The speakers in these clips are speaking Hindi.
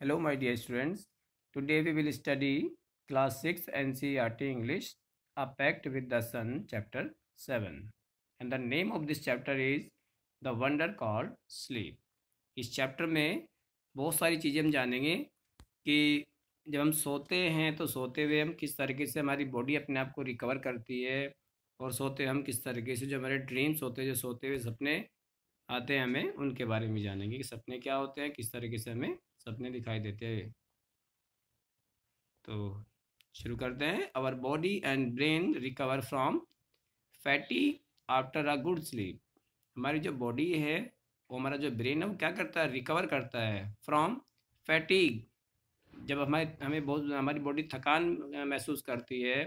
Hello, my dear students. Today we will study Class 6 NCERT English, A Pact with the Sun, Chapter 7. And the name of this chapter is The Wonder Called Sleep. इस चैप्टर में बहुत सारी चीज़ें हम जानेंगे कि जब हम सोते हैं तो सोते हुए हम किस तरीके से हमारी बॉडी अपने आप को रिकवर करती है, और सोते हम किस तरीके से जो हमारे ड्रीम्स होते हैं, जो सोते हुए सपने आते हैं, हमें उनके बारे में जानेंगे कि सपने क्या होते हैं, किस तरीके से हमें सपने दिखाई देते हैं। तो शुरू करते हैं। Our body and brain recover from fatigue after a good sleep. हमारी जो बॉडी है, वो हमारा जो ब्रेन है, वो क्या करता है, रिकवर करता है फ्रॉम फैटीग। जब हमें बहुत हमारी बॉडी थकान महसूस करती है,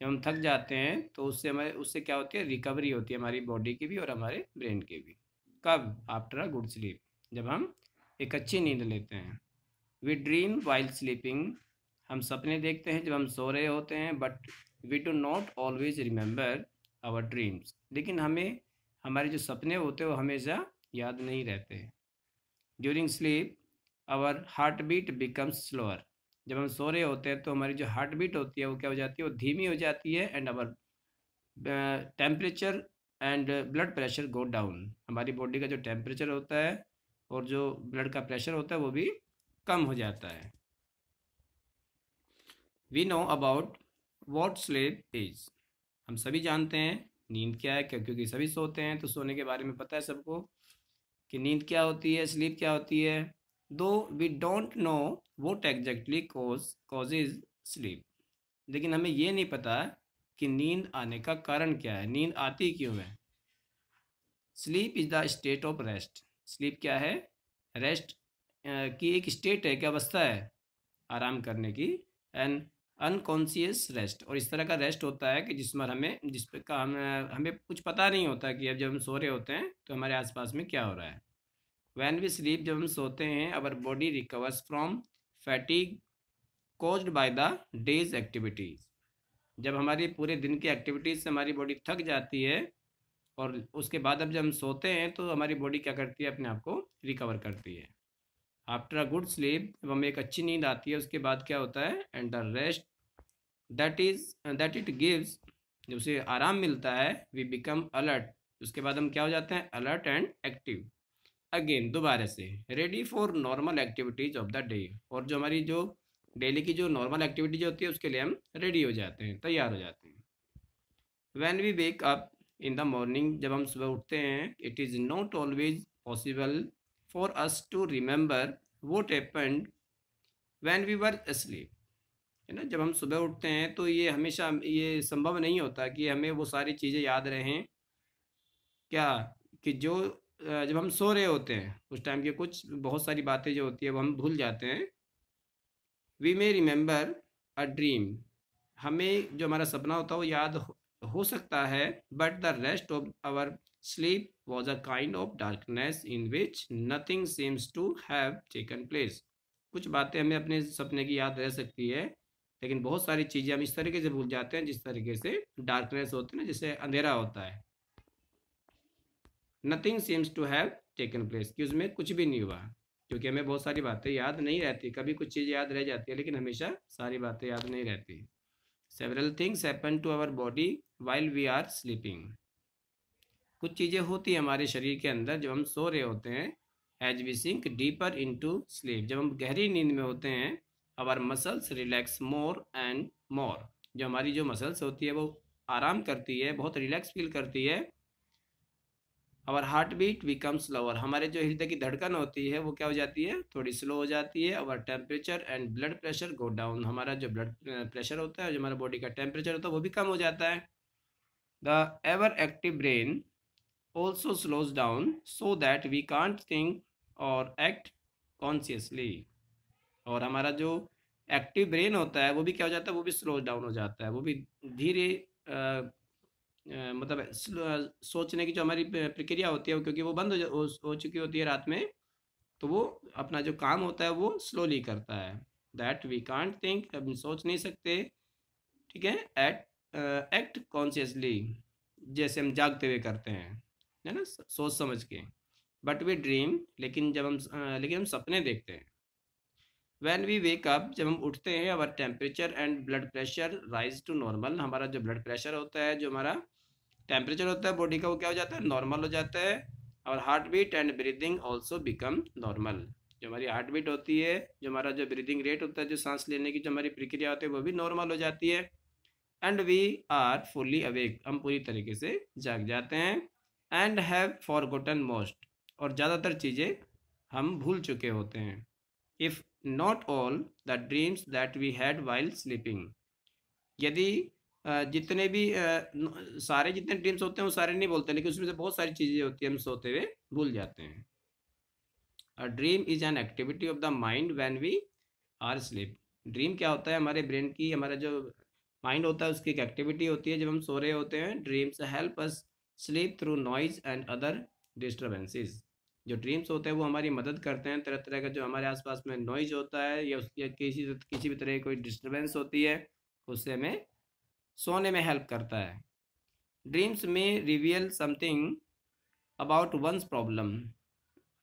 जब हम थक जाते हैं, तो उससे क्या होती है, रिकवरी होती है हमारी बॉडी की भी और हमारे ब्रेन की भी। कब? आफ्टर अ गुड स्लीप, जब हम एक अच्छी नींद लेते हैं। We dream while sleeping. हम सपने देखते हैं जब हम सो रहे होते हैं, but we do not always remember our dreams. लेकिन हमें हमारे जो सपने होते हैं वो हमेशा याद नहीं रहते। During sleep our heart beat becomes slower. जब हम सो रहे होते हैं तो हमारी जो हार्ट बीट होती है वो क्या हो जाती है, वो धीमी हो जाती है। And our temperature and blood pressure go down. हमारी बॉडी का जो टेम्परेचर होता है और जो ब्लड का प्रेशर होता है वो भी कम हो जाता है। We know about what sleep is. हम सभी जानते हैं नींद क्या है, क्योंकि सभी सोते हैं, तो सोने के बारे में पता है सबको कि नींद क्या होती है, स्लीप क्या होती है। Though we don't know what exactly causes sleep. लेकिन हमें ये नहीं पता कि नींद आने का कारण क्या है, नींद आती क्यों है। Sleep is the state of rest. Sleep क्या है? रेस्ट की एक स्टेट है, क्या अवस्था है, आराम करने की। एंड अनकॉन्शियस रेस्ट, और इस तरह का रेस्ट होता है कि जिसमें जिस पे का हमें कुछ पता नहीं होता कि अब जब हम सो रहे होते हैं तो हमारे आसपास में क्या हो रहा है। वैन वी स्लीप, जब हम सोते हैं, our body recovers from fatigue caused by the days activities. जब हमारी पूरे दिन की एक्टिविटीज़ से हमारी बॉडी थक जाती है, और उसके बाद अब जब हम सोते हैं तो हमारी बॉडी क्या करती है, अपने आप को रिकवर करती है। आफ्टर अ गुड स्लीप, जब हमें एक अच्छी नींद आती है, उसके बाद क्या होता है, and the rest that it gives, जब उसे आराम मिलता है, वी बिकम अलर्ट। उसके बाद हम क्या हो जाते हैं, अलर्ट एंड एक्टिव अगेन, दोबारा से, ready for normal activities of the day. और जो हमारी जो डेली की जो नॉर्मल एक्टिविटीज होती है उसके लिए हम रेडी हो जाते हैं, तैयार हो जाते हैं। When we wake up in the morning, जब हम सुबह उठते हैं, it is not always possible for us to remember what happened when we were asleep। है ना, जब हम सुबह उठते हैं तो ये हमेशा ये संभव नहीं होता कि हमें वो सारी चीज़ें याद रहें, क्या, कि जो जब हम सो रहे होते हैं उस टाइम की कुछ बहुत सारी बातें जो होती है वो हम भूल जाते हैं। We may remember a dream. हमें जो हमारा सपना होता है वो याद हो सकता है, but the rest of our sleep was a kind of darkness in which nothing seems to have taken place. कुछ बातें हमें अपने सपने की याद रह सकती है, लेकिन बहुत सारी चीज़ें हम इस तरीके से भूल जाते हैं जिस तरीके से डार्कनेस होती है ना, जैसे अंधेरा होता है। Nothing seems to have taken place, कि उसमें कुछ भी नहीं हुआ, क्योंकि हमें बहुत सारी बातें याद नहीं रहती। कभी कुछ चीज़ याद रह जाती है, लेकिन हमेशा सारी बातें याद नहीं रहती। Several things happen to our body while we are sleeping. कुछ चीज़ें होती हैं हमारे शरीर के अंदर जब हम सो रहे होते हैं। As we sink deeper into sleep, जब हम गहरी नींद में होते हैं, our muscles relax more and more. जो हमारी जो मसल्स होती है वो आराम करती है, बहुत रिलैक्स फील करती है। Our heart beat become slower. हमारे जो हृदय की धड़कन होती है वो क्या हो जाती है, थोड़ी स्लो हो जाती है। Our temperature and blood pressure go down. हमारा जो ब्लड प्रेशर होता है, जो हमारा बॉडी का टेम्परेचर होता है, वो भी कम हो जाता है। The ever active brain also slows down so that we can't think or act consciously. और हमारा जो एक्टिव ब्रेन होता है वो भी क्या हो जाता है, वो भी स्लो डाउन हो जाता है, वो भी धीरे मतलब सोचने की जो हमारी प्रक्रिया होती है क्योंकि वो बंद हो चुकी होती है रात में, तो वो अपना जो काम होता है वो स्लोली करता है। दैट वी कांट थिंक, हम सोच नहीं सकते, ठीक है, एक्ट कॉन्शियसली, जैसे हम जागते हुए करते हैं, है ना, सोच समझ के। बट वी ड्रीम, लेकिन जब हम लेकिन हम सपने देखते हैं। व्हेन वी वेक अप, जब हम उठते हैं, our temperature and blood pressure rise to normal, हमारा जो ब्लड प्रेशर होता है, जो हमारा टेम्परेचर होता है बॉडी का, वो क्या हो जाता है, नॉर्मल हो जाता है। और heart beat and breathing also become normal, जो हमारी हार्ट बीट होती है, जो हमारा जो ब्रीदिंग रेट होता है, जो सांस लेने की जो हमारी प्रक्रिया होती है, वो भी नॉर्मल हो जाती है। And we are fully awake, हम पूरी तरीके से जाग जाते हैं। एंड हैव फॉरगॉटन मोस्ट, और ज़्यादातर चीज़ें हम भूल चुके होते हैं। If not all the dreams that we had while sleeping, यदि जितने भी सारे जितने ड्रीम्स होते हैं वो सारे नहीं बोलते, लेकिन उसमें से बहुत सारी चीज़ें होती हैं हम सोते हुए भूल जाते हैं। A dream is an activity of the mind when we are sleep, dream क्या होता है, हमारे ब्रेन की, हमारा जो माइंड होता है उसकी एक एक्टिविटी होती है जब हम सो रहे होते हैं। Dreams help us sleep through noise and other disturbances, जो ड्रीम्स होते हैं वो हमारी मदद करते हैं, तरह तरह का जो हमारे आसपास में नॉइज होता है या उसकी किसी भी तरह की कोई डिस्टर्बेंस होती है, उससे हमें सोने में हेल्प करता है। Dreams may reveal something about one's problem,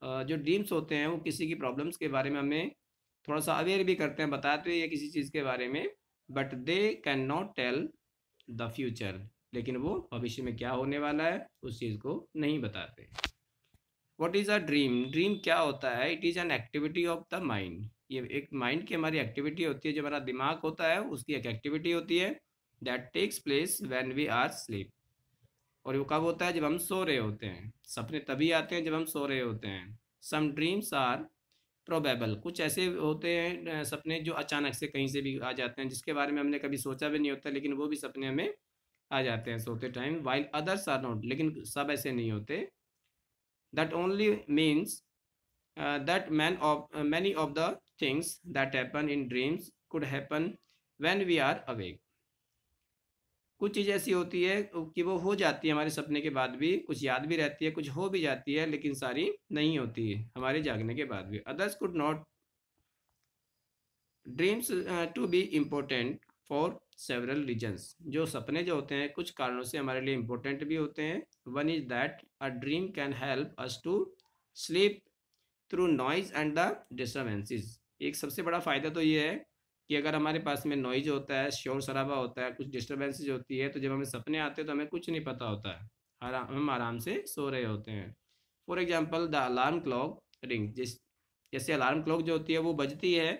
जो ड्रीम्स होते हैं वो किसी की प्रॉब्लम्स के बारे में हमें थोड़ा सा अवेयर भी करते हैं, बताते हैं किसी चीज़ के बारे में। But they can not tell the future, लेकिन वो भविष्य में क्या होने वाला है उस चीज़ को नहीं बताते। What is a dream, dream क्या होता है, it is an activity of the mind, ये एक माइंड की हमारी एक्टिविटी होती है, जो हमारा दिमाग होता है उसकी एक एक्टिविटी होती है, that takes place when we are sleep, और वो कब होता है, जब हम सो रहे होते हैं। सपने तभी आते हैं जब हम सो रहे होते हैं। सम ड्रीम्स आर प्रोबेबल, कुछ ऐसे होते हैं सपने जो अचानक से कहीं से भी आ जाते हैं, जिसके बारे में हमने कभी सोचा भी नहीं होता, लेकिन वो भी सपने हमें आ जाते हैं सोते time. While others are not, लेकिन सब ऐसे नहीं होते। That only means that many of the things that happen in dreams could happen when we are awake, कुछ चीज़ ऐसी होती है कि वो हो जाती है हमारे सपने के बाद भी, कुछ याद भी रहती है, कुछ हो भी जाती है, लेकिन सारी नहीं होती है हमारे जागने के बाद भी। Others could not, dreams to be important for several reasons, जो सपने जो होते हैं कुछ कारणों से हमारे लिए इम्पोर्टेंट भी होते हैं। One is that a dream can help us to sleep through noise and the disturbances, एक सबसे बड़ा फ़ायदा तो ये है कि अगर हमारे पास में नॉइज होता है, शोर शराबा होता है, कुछ डिस्टर्बेंसेज होती है, तो जब हमें सपने आते हैं तो हमें कुछ नहीं पता होता है, हम आराम से सो रहे होते हैं। For example the alarm clock ring, जैसे अलार्म क्लॉक जो होती है वो बजती है,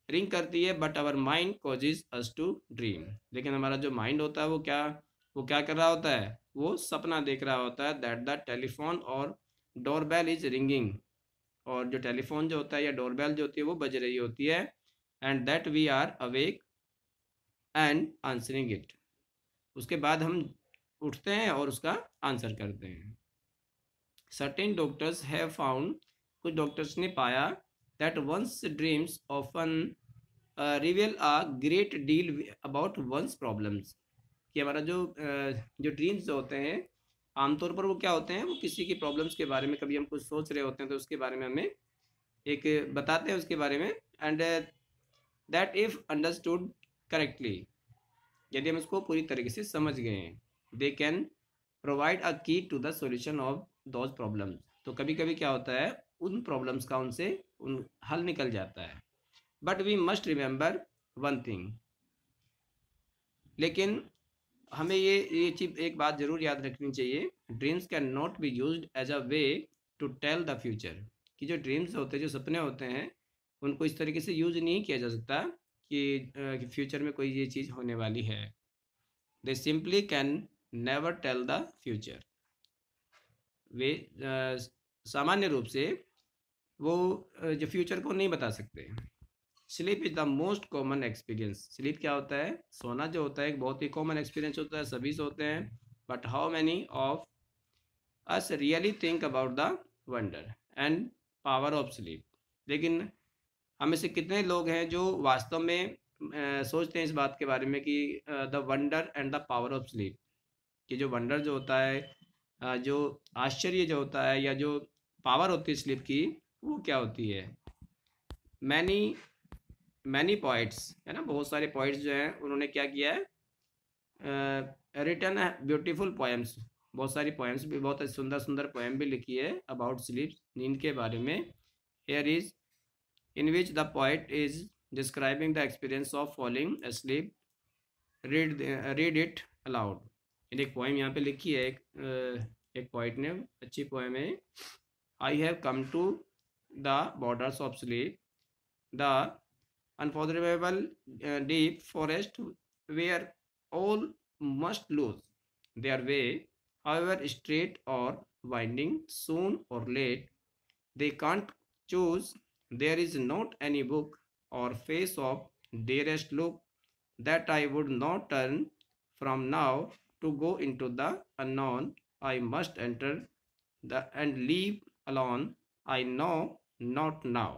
रिंग करती है, but our mind causes us to dream, लेकिन हमारा जो माइंड होता है वो क्या कर रहा होता है, वो सपना देख रहा होता है। दैट द टेलीफोन और डोरबेल इज रिंगिंग, और जो टेलीफोन जो होता है या डोरबेल जो होती है वो बज रही होती है। And that we are awake and answering it, उसके बाद हम उठते हैं और उसका आंसर करते हैं। सर्टेन डॉक्टर्स हैव फाउंड, कुछ डॉक्टर्स ने पाया, that one's dreams often reveal a great deal about one's problems, कि हमारा जो ड्रीम्स जो होते हैं आमतौर पर वो क्या होते हैं, वो किसी की प्रॉब्लम्स के बारे में, कभी हम कुछ सोच रहे होते हैं तो उसके बारे में हमें एक बताते हैं उसके बारे में। And that if understood correctly, यदि हम इसको पूरी तरीके से समझ गए हैं, they can provide a key to the solution of those problems, तो कभी कभी क्या होता है उन प्रॉब्लम्स का उनसे उन हल निकल जाता है। But we must remember one thing, लेकिन हमें ये चीज एक बात जरूर याद रखनी चाहिए, dreams can not be used as a way to tell the future, कि जो ड्रीम्स होते हैं, जो सपने होते हैं, उनको इस तरीके से यूज नहीं किया जा सकता कि फ्यूचर में कोई ये चीज़ होने वाली है। They simply can never tell the future, वे सामान्य रूप से वो जो फ्यूचर को नहीं बता सकते। Sleep is the most common experience, sleep क्या होता है, सोना जो होता है एक बहुत ही कॉमन एक्सपीरियंस होता है, सभी सोते हैं। But how many of us really think about the wonder and power of sleep, लेकिन हमें से कितने लोग हैं जो वास्तव में सोचते हैं इस बात के बारे में कि the wonder and the power of sleep, कि जो वंडर जो होता है, जो आश्चर्य जो होता है, या जो पावर होती है स्लीप की, वो क्या होती है। मैनी मैनी पोइट्स है ना, बहुत सारे पोइट्स जो हैं उन्होंने क्या किया है, रिटन ब्यूटीफुल पोएम्स, बहुत सारी पोएम्स भी, बहुत सुंदर सुंदर पोएम भी लिखी है अबाउट स्लीप, नींद के बारे में। Here is in which the poet is describing the experience of falling asleep. Read it aloud. इन एक पोएम यहाँ पे लिखी है एक पोइट ने, अच्छी पोएम है. I have come to the borders of sleep, the unfathomable deep forest where all must lose their way, however straight or winding, soon or late. They can't choose. There is not any book or face of dearest look that I would not turn from now to go into the unknown. I must enter the and leave alone. I know not now.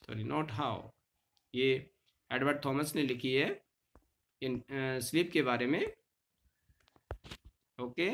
Sorry not how. ये एडवर्ड थॉमस ने लिखी है इन स्लीप के बारे में. ओके